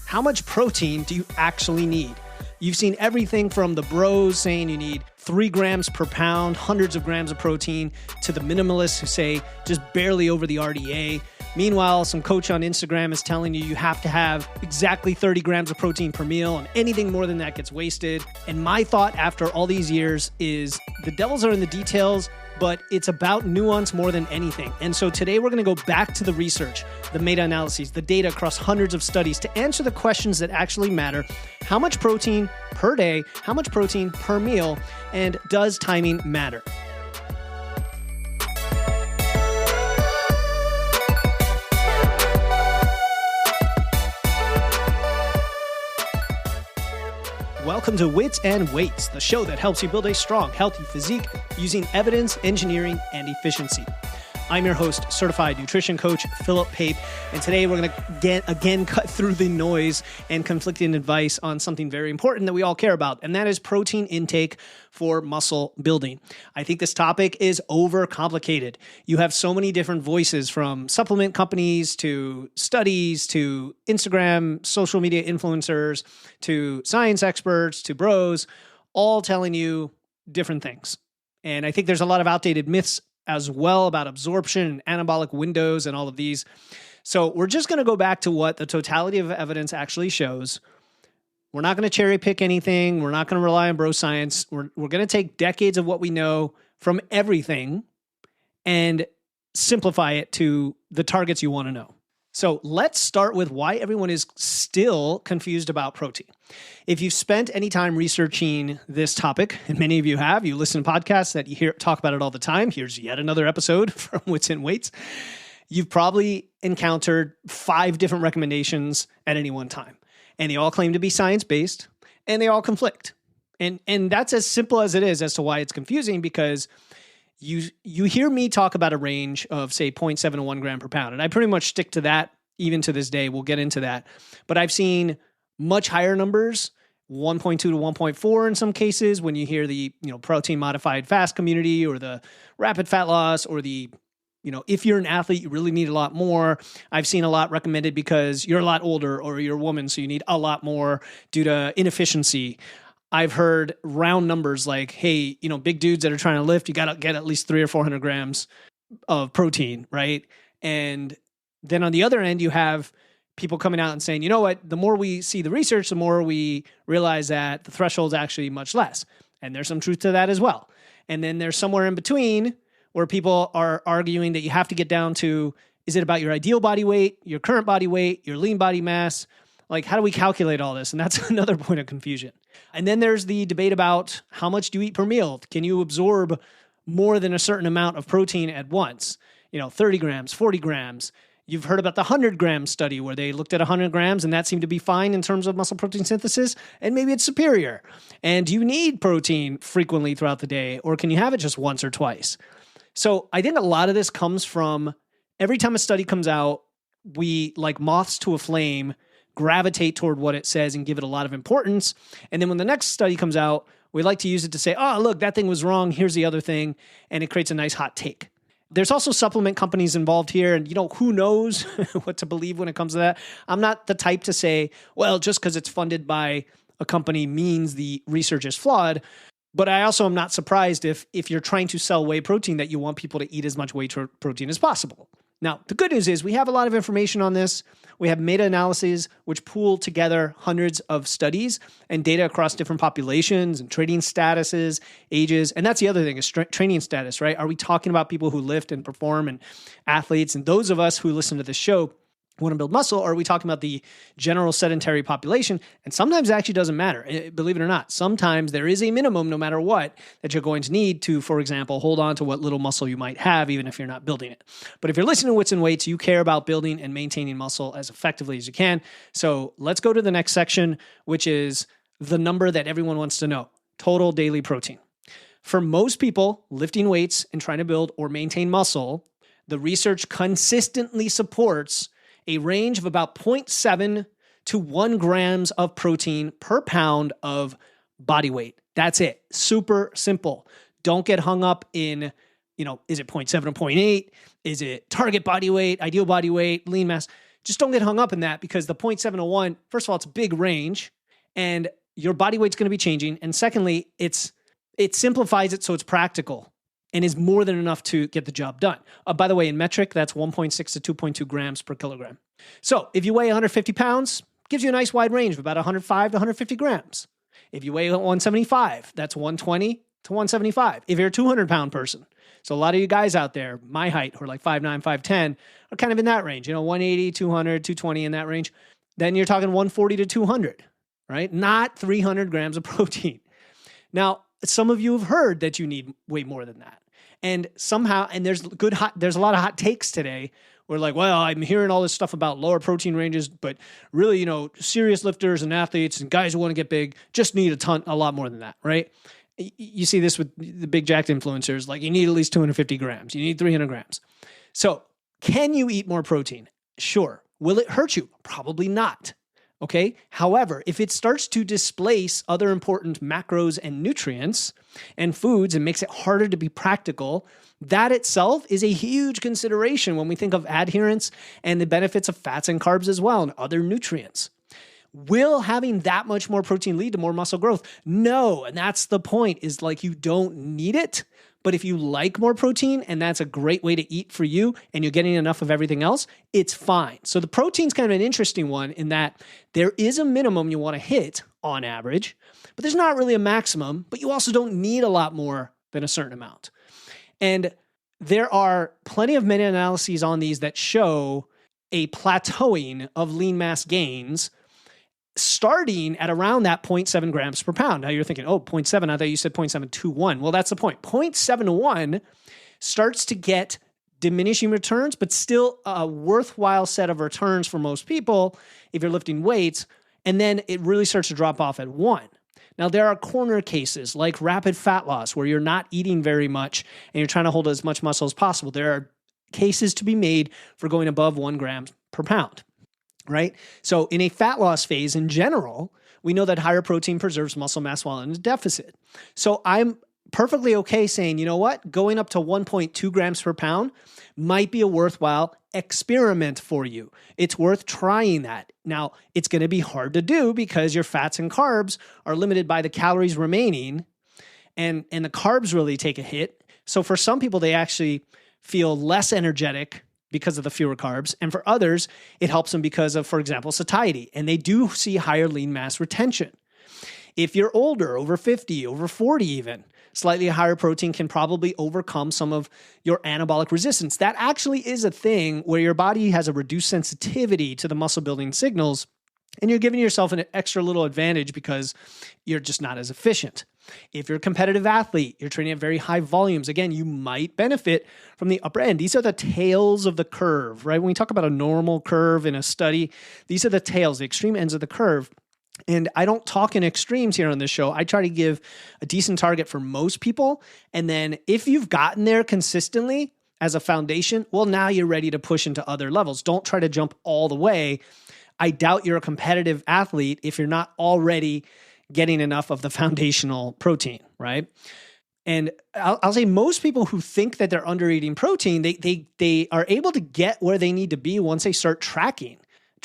How much protein do you actually need? You've seen everything from the bros saying you need 3 grams per pound, hundreds of grams of protein, to the minimalists who say just barely over the RDA. Meanwhile, some coach on Instagram is telling you have to have exactly 30 grams of protein per meal, and anything more than that gets wasted. And my thought after all these years is the devils are in the details, but it's about nuance more than anything. And so today we're going to go back to the research, the meta-analyses, the data across hundreds of studies to answer the questions that actually matter. How much protein per day? How much protein per meal? And does timing matter? Welcome to Wits and Weights, the show that helps you build a strong, healthy physique using evidence, engineering, and efficiency. I'm your host, certified nutrition coach, Philip Pape, and today we're going to again cut through the noise and conflicting advice on something very important that we all care about, and that is protein intake for muscle building. I think this topic is overcomplicated. You have so many different voices, from supplement companies to studies to Instagram, social media influencers, to science experts, to bros, all telling you different things. And I think there's a lot of outdated myths as well about absorption and anabolic windows and all of these. So we're just going to go back to what the totality of evidence actually shows. We're not going to cherry pick anything. We're not going to rely on bro science. We're going to take decades of what we know from everything and simplify it to the targets you want to know. So let's start with why everyone is still confused about protein. If you've spent any time researching this topic, and many of you have, you listen to podcasts that you hear talk about it all the time. Here's yet another episode from Wits and Weights. You've probably encountered 5 different recommendations at any one time, and they all claim to be science-based, and they all conflict. And that's as simple as it is as to why it's confusing, because you hear me talk about a range of, say, 0.7 to 1 gram per pound, and I pretty much stick to that even to this day. We'll get into that. But I've seen much higher numbers, 1.2 to 1.4 in some cases, when you hear the protein modified fast community, or the rapid fat loss, or the if you're an athlete, you really need a lot more. I've seen a lot recommended because you're a lot older or you're a woman, so you need a lot more due to inefficiency. I've heard round numbers like, hey, big dudes that are trying to lift, you got to get at least 300 or 400 grams of protein, right? And then on the other end, you have people coming out and saying, you know what, the more we see the research, the more we realize that the threshold is actually much less. And there's some truth to that as well. And then there's somewhere in between where people are arguing that you have to get down to, is it about your ideal body weight, your current body weight, your lean body mass? Like, how do we calculate all this? And that's another point of confusion. And then there's the debate about how much do you eat per meal? Can you absorb more than a certain amount of protein at once? 30 grams, 40 grams. You've heard about the 100-gram study where they looked at 100 grams and that seemed to be fine in terms of muscle protein synthesis, and maybe it's superior. And do you need protein frequently throughout the day, or can you have it just once or twice? So I think a lot of this comes from every time a study comes out, we, like moths to a flame, gravitate toward what it says and give it a lot of importance. And then when the next study comes out, we like to use it to say, oh, look, that thing was wrong. Here's the other thing. And it creates a nice hot take. There's also supplement companies involved here. And, who knows what to believe when it comes to that. I'm not the type to say, well, just because it's funded by a company means the research is flawed. But I also am not surprised if you're trying to sell whey protein that you want people to eat as much whey protein as possible. Now, the good news is we have a lot of information on this. We have meta-analyses which pool together hundreds of studies and data across different populations and training statuses, ages. And that's the other thing is training status, right? Are we talking about people who lift and perform and athletes? And those of us who listen to this show want to build muscle, or are we talking about the general sedentary population? And sometimes it actually doesn't matter. Believe it or not, sometimes there is a minimum, no matter what, that you're going to need to, for example, hold on to what little muscle you might have, even if you're not building it. But if you're listening to Wits and Weights, you care about building and maintaining muscle as effectively as you can. So let's go to the next section, which is the number that everyone wants to know: total daily protein. For most people lifting weights and trying to build or maintain muscle, the research consistently supports a range of about 0.7 to 1 grams of protein per pound of body weight. That's it. Super simple. Don't get hung up in, is it 0.7 or 0.8? Is it target body weight, ideal body weight, lean mass? just don't get hung up in that, because the 0.7 to 1, first of all, it's a big range and your body weight's going to be changing. And secondly, it simplifies it so it's practical and is more than enough to get the job done. By the way, in metric, that's 1.6 to 2.2 grams per kilogram. So if you weigh 150 pounds, gives you a nice wide range of about 105 to 150 grams. If you weigh 175, that's 120 to 175. If you're a 200-pound person, so a lot of you guys out there, my height, who are like 5'9", 5'10", are kind of in that range, 180, 200, 220 in that range. Then you're talking 140 to 200, right? Not 300 grams of protein. Now, some of you have heard that you need way more than that. And somehow, and there's a lot of hot takes today. We're like, well, I'm hearing all this stuff about lower protein ranges, but really, serious lifters and athletes and guys who want to get big just need a lot more than that, right? You see this with the big jacked influencers, like you need at least 250 grams. You need 300 grams. So can you eat more protein? Sure. Will it hurt you? Probably not. Okay. However, if it starts to displace other important macros and nutrients and foods and makes it harder to be practical, that itself is a huge consideration when we think of adherence and the benefits of fats and carbs as well and other nutrients. Will having that much more protein lead to more muscle growth? No. And that's the point, is like you don't need it. But if you like more protein and that's a great way to eat for you and you're getting enough of everything else, it's fine. So the protein's kind of an interesting one in that there is a minimum you want to hit on average, but there's not really a maximum, but you also don't need a lot more than a certain amount. And there are plenty of meta-analyses on these that show a plateauing of lean mass gains starting at around that 0.7 grams per pound. Now you're thinking, 0.7, I thought you said 0.721. Well, that's the point. 0.7 to 1 starts to get diminishing returns, but still a worthwhile set of returns for most people if you're lifting weights. And then it really starts to drop off at 1. Now, there are corner cases like rapid fat loss where you're not eating very much and you're trying to hold as much muscle as possible. There are cases to be made for going above 1 gram per pound. Right? So in a fat loss phase in general, we know that higher protein preserves muscle mass while in a deficit. So I'm perfectly okay saying, you know what, going up to 1.2 grams per pound might be a worthwhile experiment for you. It's worth trying that. Now, it's going to be hard to do because your fats and carbs are limited by the calories remaining, and the carbs really take a hit. So for some people, they actually feel less energetic because of the fewer carbs. And for others, it helps them because of, for example, satiety. And they do see higher lean mass retention. If you're older, over 50, over 40 even, slightly higher protein can probably overcome some of your anabolic resistance. That actually is a thing where your body has a reduced sensitivity to the muscle building signals, and you're giving yourself an extra little advantage because you're just not as efficient. If you're a competitive athlete, you're training at very high volumes, again, you might benefit from the upper end. These are the tails of the curve, right? When we talk about a normal curve in a study, these are the tails, the extreme ends of the curve. And I don't talk in extremes here on this show. I try to give a decent target for most people. And then if you've gotten there consistently as a foundation, well, now you're ready to push into other levels. Don't try to jump all the way. I doubt you're a competitive athlete if you're not already getting enough of the foundational protein, right? And I'll say most people who think that they're under eating protein, they are able to get where they need to be once they start tracking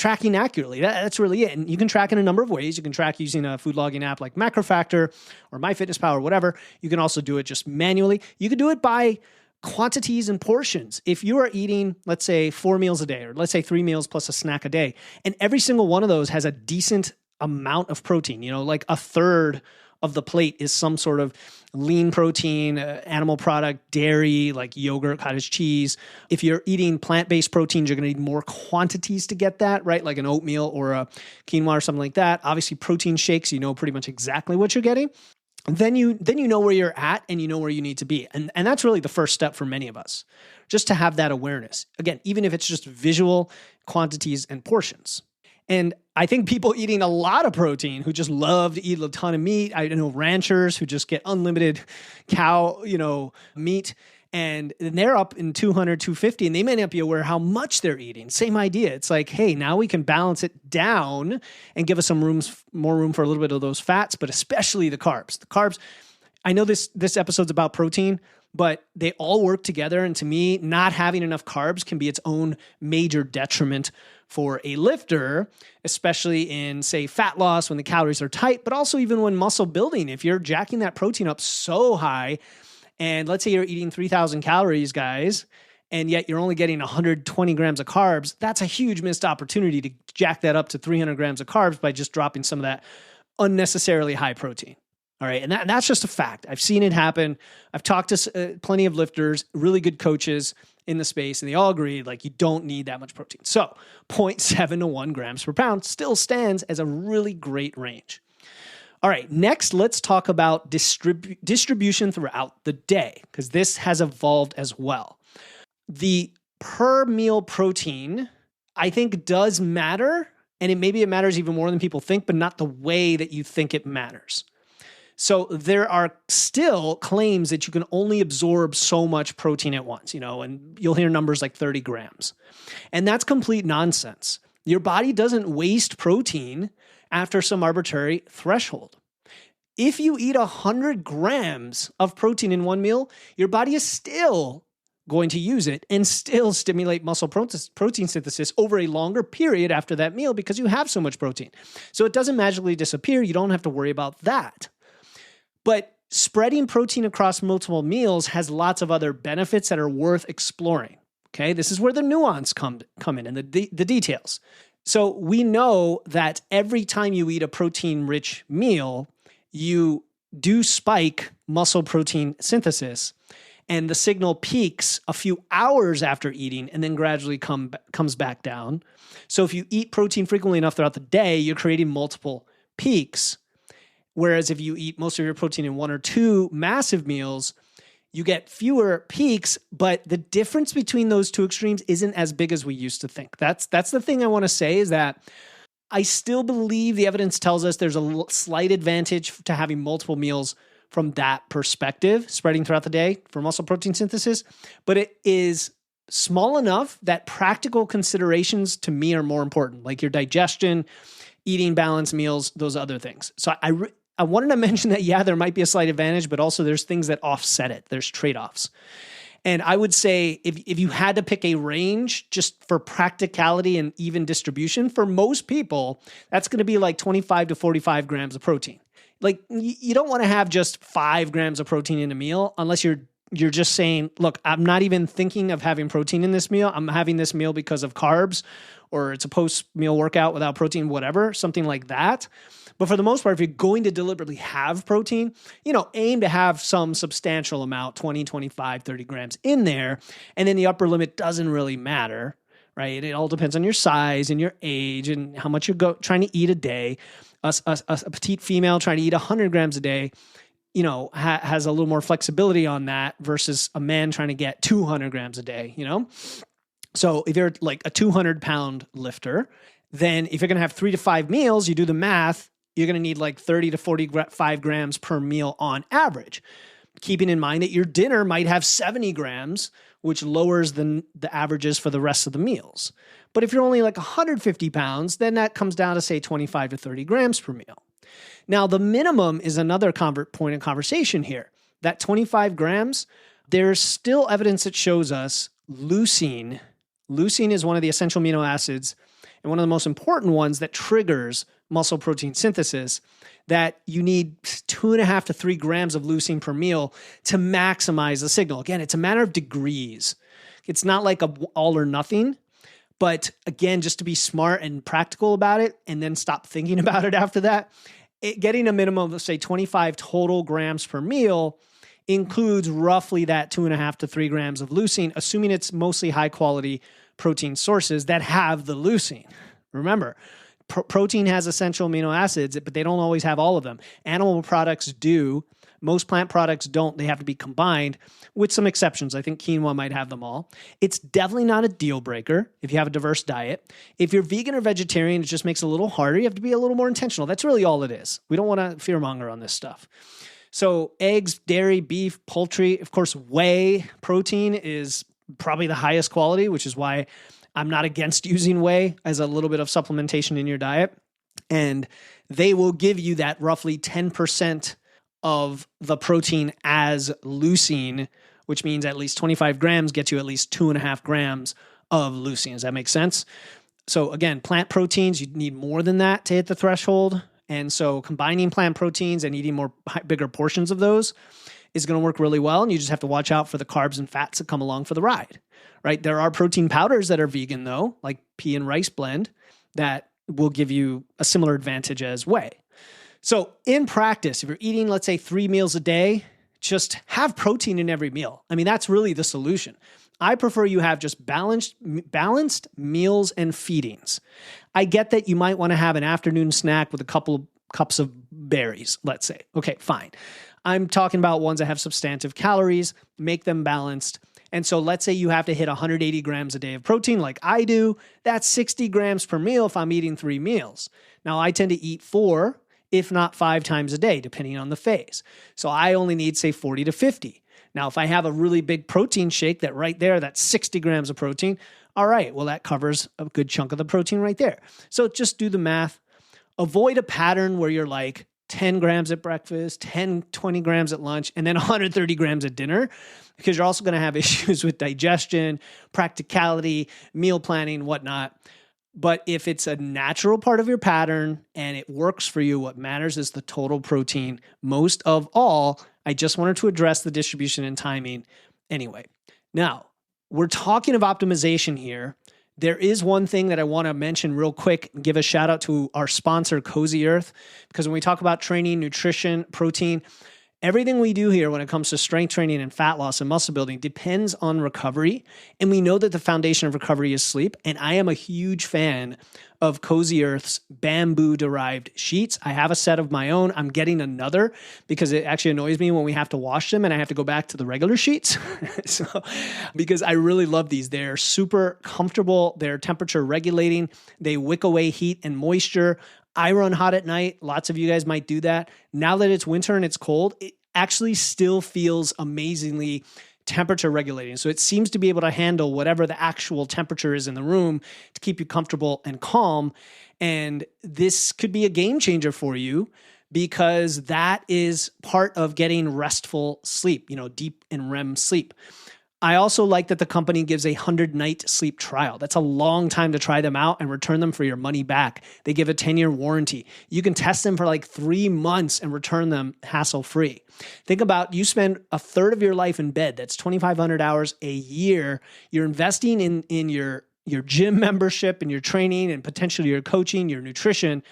accurately. That's really it. And you can track in a number of ways. You can track using a food logging app like MacroFactor or MyFitnessPal or whatever. You can also do it just manually. You can do it by quantities and portions. If you are eating, let's say 4 meals a day, or let's say 3 meals plus a snack a day, and every single one of those has a decent amount of protein, like a third of the plate is some sort of lean protein, animal product, dairy, like yogurt, cottage cheese. If you're eating plant-based proteins, you're going to need more quantities to get that, right? Like an oatmeal or a quinoa or something like that. Obviously, protein shakes, you know pretty much exactly what you're getting. Then you know where you're at and you know where you need to be. And that's really the first step for many of us, just to have that awareness. Again, even if it's just visual quantities and portions. And I think people eating a lot of protein who just love to eat a ton of meat. I know ranchers who just get unlimited cow, meat, and they're up in 200, 250, and they may not be aware how much they're eating. Same idea. It's like, hey, now we can balance it down and give us more room for a little bit of those fats, but especially the carbs. The carbs, I know this episode's about protein, but they all work together. And to me, not having enough carbs can be its own major detriment for a lifter, especially in, say, fat loss when the calories are tight, but also even when muscle building. If you're jacking that protein up so high, and let's say you're eating 3,000 calories, guys, and yet you're only getting 120 grams of carbs, that's a huge missed opportunity to jack that up to 300 grams of carbs by just dropping some of that unnecessarily high protein. All right. And that's just a fact. I've seen it happen. I've talked to plenty of lifters, really good coaches in the space, and they all agree, like, you don't need that much protein. So 0.7 to 1 grams per pound still stands as a really great range. All right. Next, let's talk about distribution throughout the day, because this has evolved as well. The per meal protein, I think, does matter. And maybe it matters even more than people think, but not the way that you think it matters. So there are still claims that you can only absorb so much protein at once, and you'll hear numbers like 30 grams. And that's complete nonsense. Your body doesn't waste protein after some arbitrary threshold. If you eat 100 grams of protein in one meal, your body is still going to use it and still stimulate muscle protein synthesis over a longer period after that meal because you have so much protein. So it doesn't magically disappear. You don't have to worry about that. But spreading protein across multiple meals has lots of other benefits that are worth exploring. Okay, this is where the nuance come in and the details. So we know that every time you eat a protein-rich meal, you do spike muscle protein synthesis, and the signal peaks a few hours after eating and then gradually comes back down. So if you eat protein frequently enough throughout the day, you're creating multiple peaks. Whereas if you eat most of your protein in one or two massive meals, you get fewer peaks, but the difference between those two extremes isn't as big as we used to think. That's the thing I want to say, is that I still believe the evidence tells us there's a slight advantage to having multiple meals from that perspective, spreading throughout the day for muscle protein synthesis, but it is small enough that practical considerations to me are more important, like your digestion, eating balanced meals, those other things. So I wanted to mention that, yeah, there might be a slight advantage, but also there's things that offset it. There's trade-offs. And I would say if you had to pick a range just for practicality and even distribution, for most people, that's going to be like 25 to 45 grams of protein. Like, you don't want to have just 5 grams of protein in a meal unless you're just saying, look, I'm not even thinking of having protein in this meal. I'm having this meal because of carbs, or it's a post-meal workout without protein, whatever, something like that. But for the most part, if you're going to deliberately have protein, aim to have some substantial amount, 20, 25, 30 grams in there. And then the upper limit doesn't really matter, right? It all depends on your size and your age and how much you're trying to eat a day. A petite female trying to eat 100 grams a day, has a little more flexibility on that versus a man trying to get 200 grams a day, So if you're like a 200-pound lifter, then if you're going to have 3 to 5 meals, you do the math, you're going to need like 30 to 45 grams per meal on average, keeping in mind that your dinner might have 70 grams, which lowers the averages for the rest of the meals. But if you're only like 150 pounds, then that comes down to, say, 25 to 30 grams per meal. Now, the minimum is another point of conversation here. That 25 grams, there's still evidence that shows us leucine. Leucine is one of the essential amino acids and one of the most important ones that triggers muscle protein synthesis, that you need 2.5 to 3 grams of leucine per meal to maximize the signal. Again, it's a matter of degrees. It's not like a all or nothing, but again, just to be smart and practical about it and then stop thinking about it after that, getting a minimum of, say, 25 total grams per meal includes roughly that 2.5 to 3 grams of leucine, assuming it's mostly high quality protein sources that have the leucine. Remember, protein has essential amino acids, but they don't always have all of them. Animal products do. Most plant products don't. They have to be combined, with some exceptions. I think quinoa might have them all. It's definitely not a deal breaker if you have a diverse diet. If you're vegan or vegetarian, it just makes it a little harder. You have to be a little more intentional. That's really all it is. We don't want to fearmonger on this stuff. So eggs, dairy, beef, poultry, of course, whey protein is probably the highest quality, which is why I'm not against using whey as a little bit of supplementation in your diet. And they will give you that roughly 10% of the protein as leucine, which means at least 25 grams gets you at least 2.5 grams of leucine. Does that make sense? So again, plant proteins, you need more than that to hit the threshold. And so combining plant proteins and eating bigger portions of those is going to work really well. And you just have to watch out for the carbs and fats that come along for the ride, right? There are protein powders that are vegan though, like pea and rice blend, that will give you a similar advantage as whey. So in practice, if you're eating, let's say 3 meals a day, just have protein in every meal. I mean, that's really the solution. I prefer you have just balanced meals and feedings. I get that you might want to have an afternoon snack with a couple of cups of berries, let's say. Okay, fine. I'm talking about ones that have substantive calories, make them balanced. And so let's say you have to hit 180 grams a day of protein like I do. That's 60 grams per meal if I'm eating 3 meals. Now, I tend to eat 4, if not 5 times a day, depending on the phase. So I only need, say, 40 to 50. Now, if I have a really big protein shake that right there, that's 60 grams of protein, all right, well, that covers a good chunk of the protein right there. So just do the math. Avoid a pattern where you're like 10 grams at breakfast, 10, 20 grams at lunch, and then 130 grams at dinner, because you're also going to have issues with digestion, practicality, meal planning, whatnot. But if it's a natural part of your pattern and it works for you, what matters is the total protein. Most of all, I just wanted to address the distribution and timing anyway. Now, we're talking of optimization here. There is one thing that I want to mention real quick and give a shout out to our sponsor, Cozy Earth, because when we talk about training, nutrition, protein, everything we do here when it comes to strength training and fat loss and muscle building depends on recovery. And we know that the foundation of recovery is sleep. And I am a huge fan of Cozy Earth's bamboo-derived sheets. I have a set of my own. I'm getting another because it actually annoys me when we have to wash them and I have to go back to the regular sheets. Because I really love these. They're super comfortable. They're temperature regulating. They wick away heat and moisture. I run hot at night. Lots of you guys might do that. Now that it's winter and it's cold, it actually still feels amazingly temperature regulating. So it seems to be able to handle whatever the actual temperature is in the room to keep you comfortable and calm. And this could be a game changer for you because that is part of getting restful sleep, deep and REM sleep. I also like that the company gives a 100-night sleep trial. That's a long time to try them out and return them for your money back. They give a 10-year warranty. You can test them for like 3 months and return them hassle-free. Think about you spend a third of your life in bed. That's 2,500 hours a year. You're investing in your gym membership and your training and potentially your coaching, your nutrition.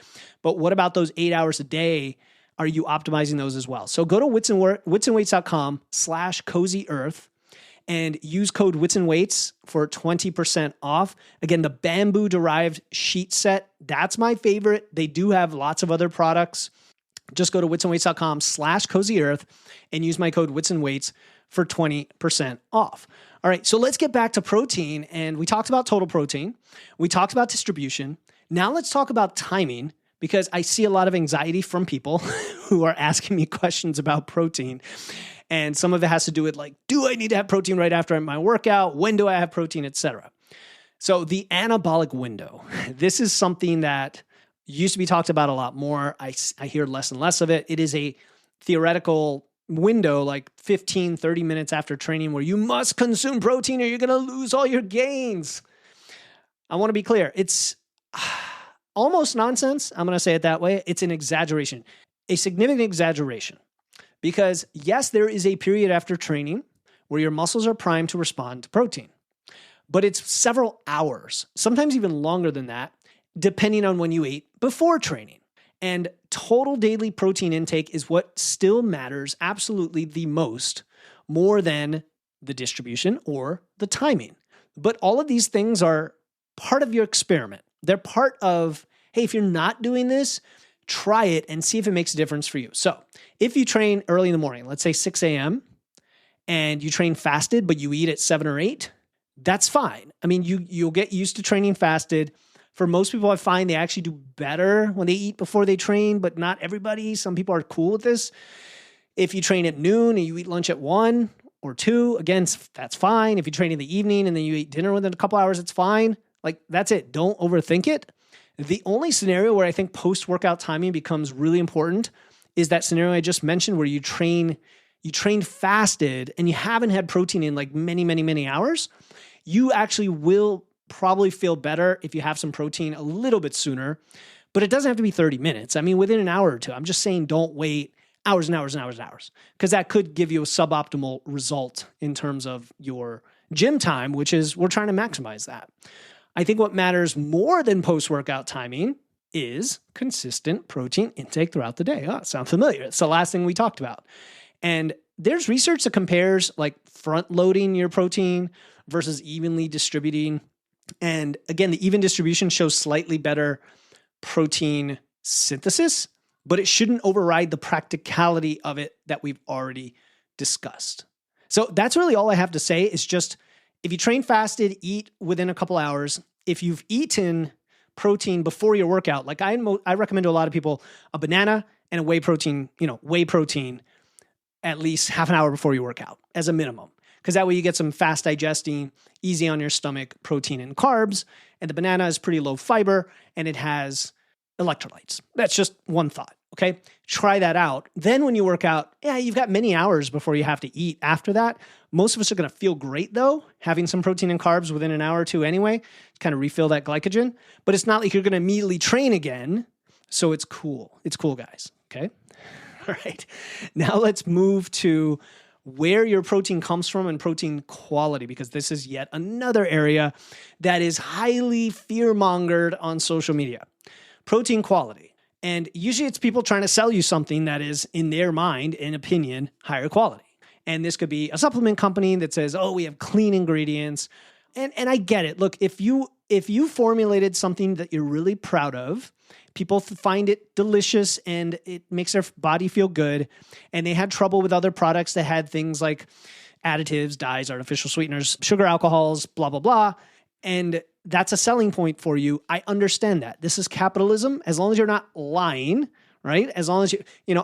But what about those 8 hours a day? Are you optimizing those as well? So go to witsandweights.com/CozyEarth. and use code WitsandWeights for 20% off. Again, the bamboo-derived sheet set, that's my favorite. They do have lots of other products. Just go to witsandweights.com/CozyEarth and use my code WitsandWeights for 20% off. All right, so let's get back to protein. And we talked about total protein. We talked about distribution. Now let's talk about timing, because I see a lot of anxiety from people who are asking me questions about protein. And some of it has to do with like, do I need to have protein right after my workout? When do I have protein, etc. So the anabolic window, this is something that used to be talked about a lot more. I hear less and less of it. It is a theoretical window, like 15, 30 minutes after training, where you must consume protein or you're going to lose all your gains. I want to be clear. It's almost nonsense. I'm going to say it that way. It's an exaggeration, a significant exaggeration. Because yes, there is a period after training where your muscles are primed to respond to protein, but it's several hours, sometimes even longer than that, depending on when you ate before training. And total daily protein intake is what still matters absolutely the most, more than the distribution or the timing. But all of these things are part of your experiment. They're part of, hey, if you're not doing this, try it and see if it makes a difference for you. So if you train early in the morning, let's say 6 a.m., and you train fasted, but you eat at 7 or 8, that's fine. I mean, you'll get used to training fasted. For most people, I find they actually do better when they eat before they train, but not everybody. Some people are cool with this. If you train at noon and you eat lunch at 1 or 2, again, that's fine. If you train in the evening and then you eat dinner within a couple hours, it's fine. Like, that's it. Don't overthink it. The only scenario where I think post-workout timing becomes really important is that scenario I just mentioned where you train fasted and you haven't had protein in like many, many, many hours. You actually will probably feel better if you have some protein a little bit sooner, but it doesn't have to be 30 minutes. I mean, within an hour or two. I'm just saying don't wait hours and hours and hours and hours, because that could give you a suboptimal result in terms of your gym time, which is we're trying to maximize that. I think what matters more than post-workout timing is consistent protein intake throughout the day. Oh, sound familiar? It's the last thing we talked about. And there's research that compares like front loading your protein versus evenly distributing. And again, the even distribution shows slightly better protein synthesis, but it shouldn't override the practicality of it that we've already discussed. So that's really all I have to say is just, if you train fasted, eat within a couple hours. If you've eaten protein before your workout, like I recommend to a lot of people a banana and a whey protein at least half an hour before you work out as a minimum. Because that way you get some fast digesting, easy on your stomach protein and carbs. And the banana is pretty low fiber and it has electrolytes. That's just one thought. Okay. Try that out. Then when you work out, you've got many hours before you have to eat after that. Most of us are going to feel great though, having some protein and carbs within an hour or two anyway, to kind of refill that glycogen. But it's not like you're going to immediately train again. So it's cool. It's cool, guys. Okay. All right. Now let's move to where your protein comes from and protein quality, because this is yet another area that is highly fear-mongered on social media. Protein quality. And usually it's people trying to sell you something that is, in their mind and opinion, higher quality. And this could be a supplement company that says, oh, we have clean ingredients. And I get it. Look, if you formulated something that you're really proud of, people find it delicious and it makes their body feel good, and they had trouble with other products that had things like additives, dyes, artificial sweeteners, sugar alcohols, blah, blah, blah, and that's a selling point for you. I understand that. This is capitalism. As long as you're not lying, right? As long as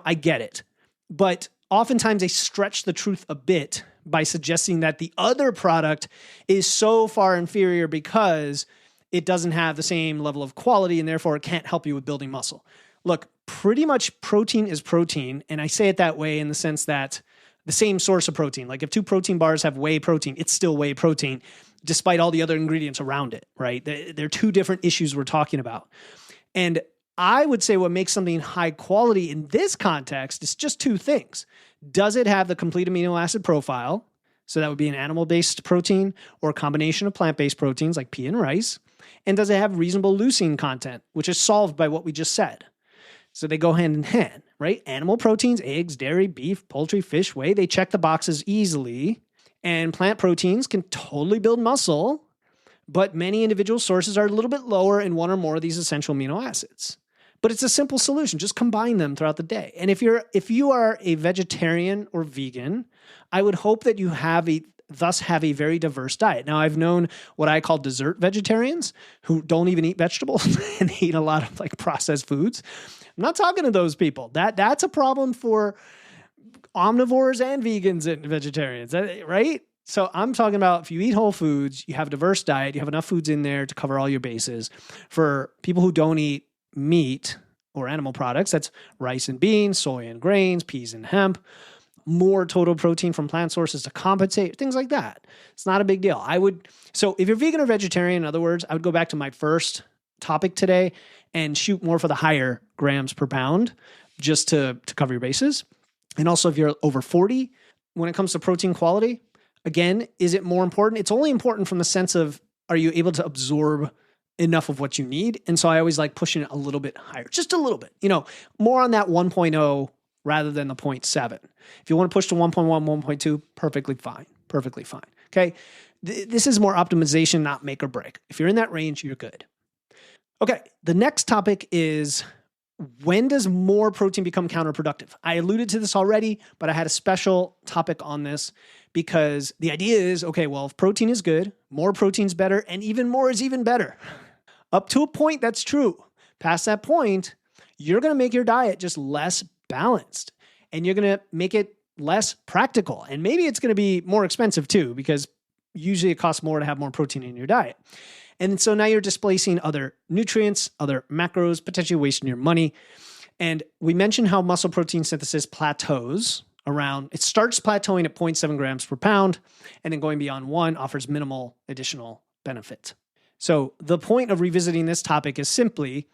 I get it. But oftentimes they stretch the truth a bit by suggesting that the other product is so far inferior because it doesn't have the same level of quality and therefore it can't help you with building muscle. Look, pretty much protein is protein. And I say it that way in the sense that the same source of protein, like if 2 protein bars have whey protein, it's still whey protein, despite all the other ingredients around it, right? They're 2 different issues we're talking about. And I would say what makes something high quality in this context is just 2 things. Does it have the complete amino acid profile? So that would be an animal-based protein or a combination of plant-based proteins like pea and rice. And does it have reasonable leucine content, which is solved by what we just said? So they go hand in hand, right? Animal proteins, eggs, dairy, beef, poultry, fish, whey, they check the boxes easily. And plant proteins can totally build muscle, but many individual sources are a little bit lower in one or more of these essential amino acids. But it's a simple solution. Just combine them throughout the day. And if you are a vegetarian or vegan, I would hope that you thus have a very diverse diet. Now, I've known what I call dessert vegetarians who don't even eat vegetables and eat a lot of like processed foods. I'm not talking to those people. That's a problem for omnivores and vegans and vegetarians, right? So I'm talking about if you eat whole foods, you have a diverse diet, you have enough foods in there to cover all your bases. For people who don't eat meat or animal products, that's rice and beans, soy and grains, peas and hemp, more total protein from plant sources to compensate, things like that. It's not a big deal. So if you're vegan or vegetarian, in other words, I would go back to my first topic today and shoot more for the higher grams per pound just to cover your bases. And also if you're over 40, when it comes to protein quality, again, is it more important? It's only important from the sense of, are you able to absorb enough of what you need? And so I always like pushing it a little bit higher, just a little bit, more on that 1.0 rather than the 0.7. If you want to push to 1.1, 1.2, perfectly fine. Okay. This is more optimization, not make or break. If you're in that range, you're good. Okay. The next topic is, when does more protein become counterproductive? I alluded to this already, but I had a special topic on this because the idea is, okay, well, if protein is good, more protein's better, and even more is even better. Up to a point, that's true. Past that point, you're going to make your diet just less balanced, and you're going to make it less practical. And maybe it's going to be more expensive too, because usually it costs more to have more protein in your diet. And so now you're displacing other nutrients, other macros, potentially wasting your money. And we mentioned how muscle protein synthesis plateaus it starts plateauing at 0.7 grams per pound, and then going beyond 1 offers minimal additional benefit. So the point of revisiting this topic is simply,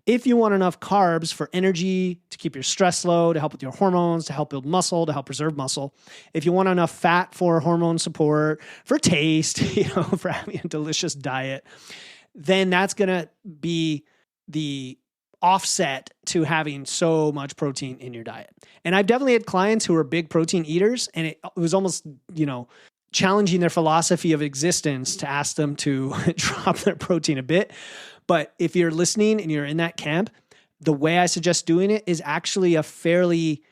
if you want enough carbs for energy, to keep your stress low, to help with your hormones, to help build muscle, to help preserve muscle, if you want enough fat for hormone support, for taste, for having a delicious diet, then that's going to be the offset to having so much protein in your diet. And I've definitely had clients who are big protein eaters, and it was almost, challenging their philosophy of existence to ask them to drop their protein a bit. But if you're listening and you're in that camp, the way I suggest doing it is actually a fairly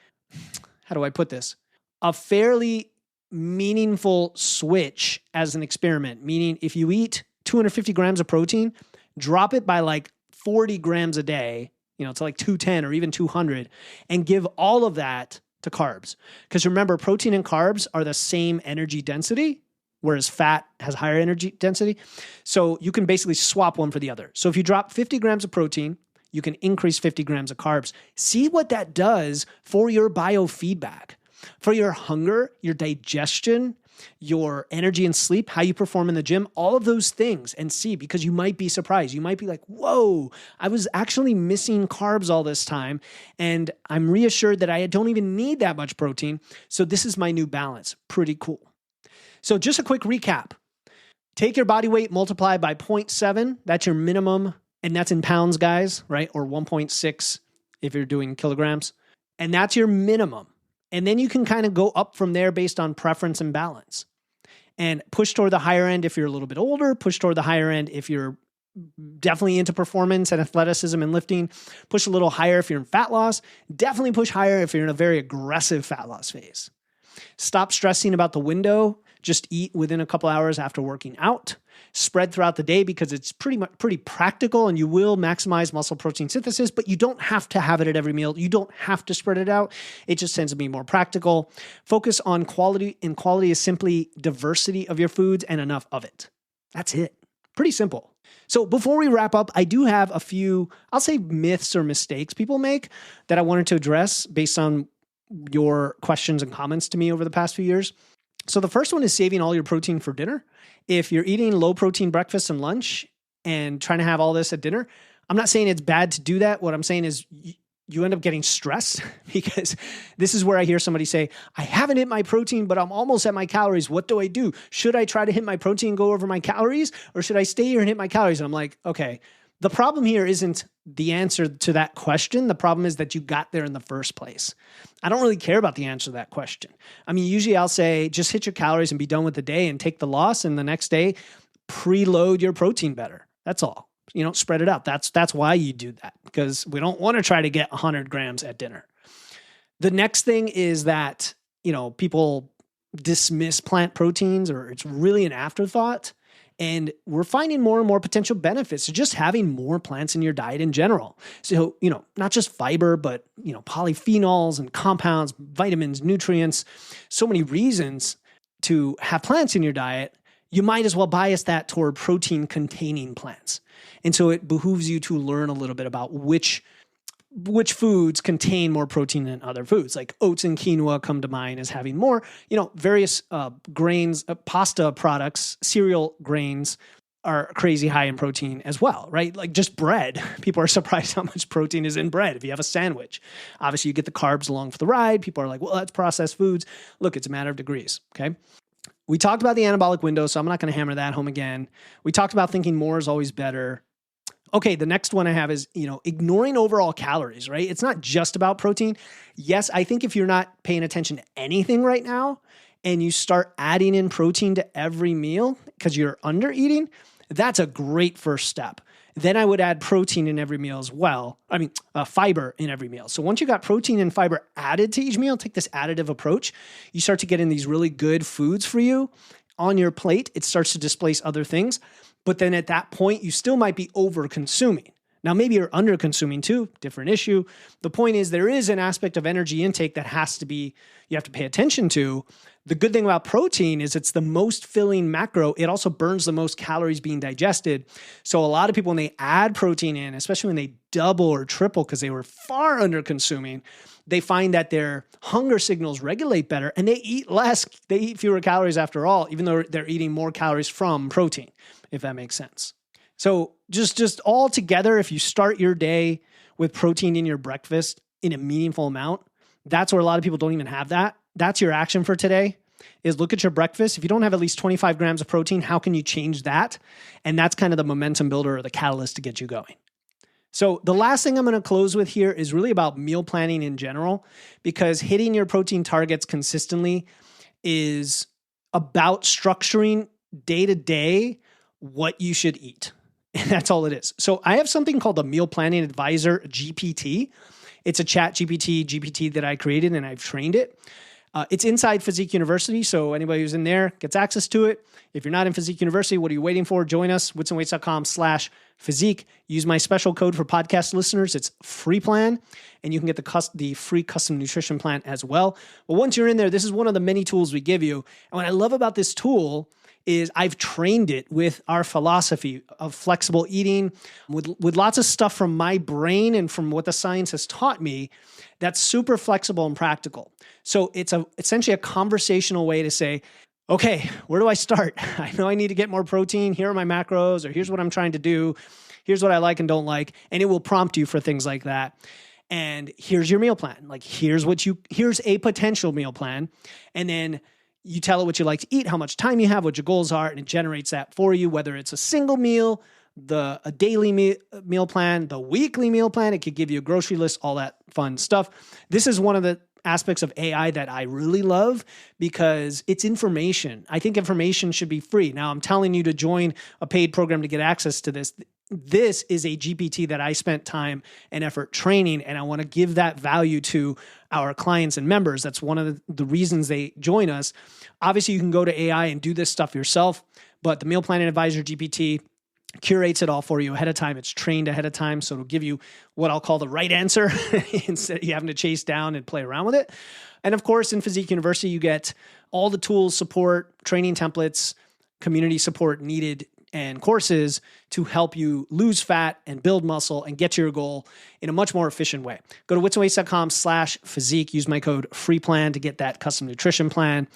meaningful switch as an experiment. Meaning if you eat 250 grams of protein, drop it by like 40 grams a day, to like 210 or even 200, and give all of that to carbs. Because remember, protein and carbs are the same energy density, whereas fat has higher energy density. So you can basically swap one for the other. So if you drop 50 grams of protein, you can increase 50 grams of carbs. See what that does for your biofeedback, for your hunger, your digestion, your energy and sleep, how you perform in the gym, all of those things, and see, because you might be surprised. You might be like, whoa, I was actually missing carbs all this time, and I'm reassured that I don't even need that much protein. So this is my new balance. Pretty cool. So just a quick recap. Take your body weight, multiply by 0.7. That's your minimum, and that's in pounds, guys, right? Or 1.6 if you're doing kilograms. And that's your minimum. And then you can kind of go up from there based on preference and balance. And push toward the higher end if you're a little bit older. Push toward the higher end if you're definitely into performance and athleticism and lifting. Push a little higher if you're in fat loss. Definitely push higher if you're in a very aggressive fat loss phase. Stop stressing about the window. Just eat within a couple hours after working out. Spread throughout the day because it's pretty practical, and you will maximize muscle protein synthesis, but you don't have to have it at every meal. You don't have to spread it out. It just tends to be more practical. Focus on quality, and quality is simply diversity of your foods and enough of it. That's it. Pretty simple. So before we wrap up, I do have a few, I'll say, myths or mistakes people make that I wanted to address based on your questions and comments to me over the past few years. So the first one is saving all your protein for dinner. If you're eating low protein breakfast and lunch and trying to have all this at dinner, I'm not saying it's bad to do that. What I'm saying is you end up getting stressed, because this is where I hear somebody say, I haven't hit my protein, but I'm almost at my calories. What do I do? Should I try to hit my protein and go over my calories, or should I stay here and hit my calories? And I'm like, okay, the problem here isn't the answer to that question. The problem is that you got there in the first place. I don't really care about the answer to that question. I mean, usually I'll say, just hit your calories and be done with the day and take the loss. And the next day, preload your protein better. That's all. Spread it out. That's why you do that, because we don't want to try to get 100 grams at dinner. The next thing is that, people dismiss plant proteins, or it's really an afterthought. And we're finding more and more potential benefits to just having more plants in your diet in general. So, not just fiber, but, polyphenols and compounds, vitamins, nutrients, so many reasons to have plants in your diet. You might as well bias that toward protein-containing plants. And so it behooves you to learn a little bit about which foods contain more protein than other foods. Like oats and quinoa come to mind as having more. Various grains, pasta products, cereal grains are crazy high in protein as well, right? Like just bread. People are surprised how much protein is in bread if you have a sandwich. Obviously, you get the carbs along for the ride. People are like, well, that's processed foods. Look, it's a matter of degrees, okay? We talked about the anabolic window, so I'm not going to hammer that home again. We talked about thinking more is always better. Okay, the next one I have is, ignoring overall calories, right? It's not just about protein. Yes, I think if you're not paying attention to anything right now and you start adding in protein to every meal because you're under eating, that's a great first step. Then I would add protein in every meal as well. Fiber in every meal. So once you got protein and fiber added to each meal, take this additive approach, you start to get in these really good foods for you on your plate. It starts to displace other things. But then at that point, you still might be over consuming. Now, maybe you're under consuming too, different issue. The point is there is an aspect of energy intake that you have to pay attention to. The good thing about protein is it's the most filling macro. It also burns the most calories being digested. So a lot of people, when they add protein in, especially when they double or triple because they were far under consuming, they find that their hunger signals regulate better and they eat less. They eat fewer calories after all, even though they're eating more calories from protein, if that makes sense. So just all together, if you start your day with protein in your breakfast in a meaningful amount, that's where a lot of people don't even have that. That's your action for today, is look at your breakfast. If you don't have at least 25 grams of protein, how can you change that? And that's kind of the momentum builder or the catalyst to get you going. So the last thing I'm going to close with here is really about meal planning in general, because hitting your protein targets consistently is about structuring day to day what you should eat. And that's all it is. So I have something called the Meal Planning Advisor GPT. It's a chat GPT that I created and I've trained it. It's inside Physique University, so anybody who's in there gets access to it. If you're not in Physique University, what are you waiting for? Join us, witsandweights.com/physique. Use my special code for podcast listeners. It's free plan, and you can get the free custom nutrition plan as well. But once you're in there, this is one of the many tools we give you. And what I love about this tool is I've trained it with our philosophy of flexible eating, with lots of stuff from my brain and from what the science has taught me that's super flexible and practical. So it's essentially a conversational way to say, okay, where do I start? I know I need to get more protein. Here are my macros, or here's what I'm trying to do. Here's what I like and don't like. And it will prompt you for things like that. And here's your meal plan. Like, here's a potential meal plan. And then you tell it what you like to eat, how much time you have, what your goals are, and it generates that for you, whether it's a single meal, a daily meal plan, the weekly meal plan. It could give you a grocery list, all that fun stuff. This is one of the aspects of AI that I really love because it's information. I think information should be free. Now, I'm telling you to join a paid program to get access to this. This is a GPT that I spent time and effort training, and I want to give that value to our clients and members. That's one of the reasons they join us. Obviously, you can go to AI and do this stuff yourself, but the Meal Planning Advisor GPT curates it all for you ahead of time. It's trained ahead of time, so it'll give you what I'll call the right answer instead of you having to chase down and play around with it. And of course, in Physique University, you get all the tools, support, training templates, community support needed, and courses to help you lose fat and build muscle and get to your goal in a much more efficient way. Go to witsandweights.com/physique. Use my code FREEPLAN to get that custom nutrition plan.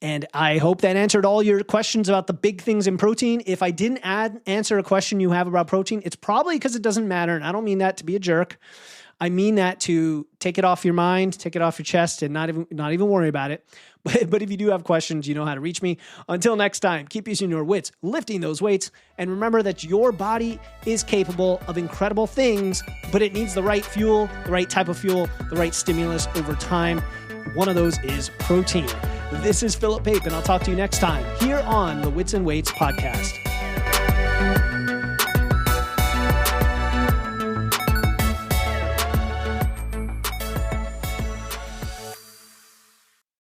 And I hope that answered all your questions about the big things in protein. If I didn't answer a question you have about protein, it's probably because it doesn't matter. And I don't mean that to be a jerk. I mean that to take it off your mind, take it off your chest, and not even worry about it. But if you do have questions, you know how to reach me. Until next time, keep using your wits, lifting those weights, and remember that your body is capable of incredible things, but it needs the right fuel, the right type of fuel, the right stimulus over time. One of those is protein. This is Philip Pape, and I'll talk to you next time here on the Wits and Weights podcast.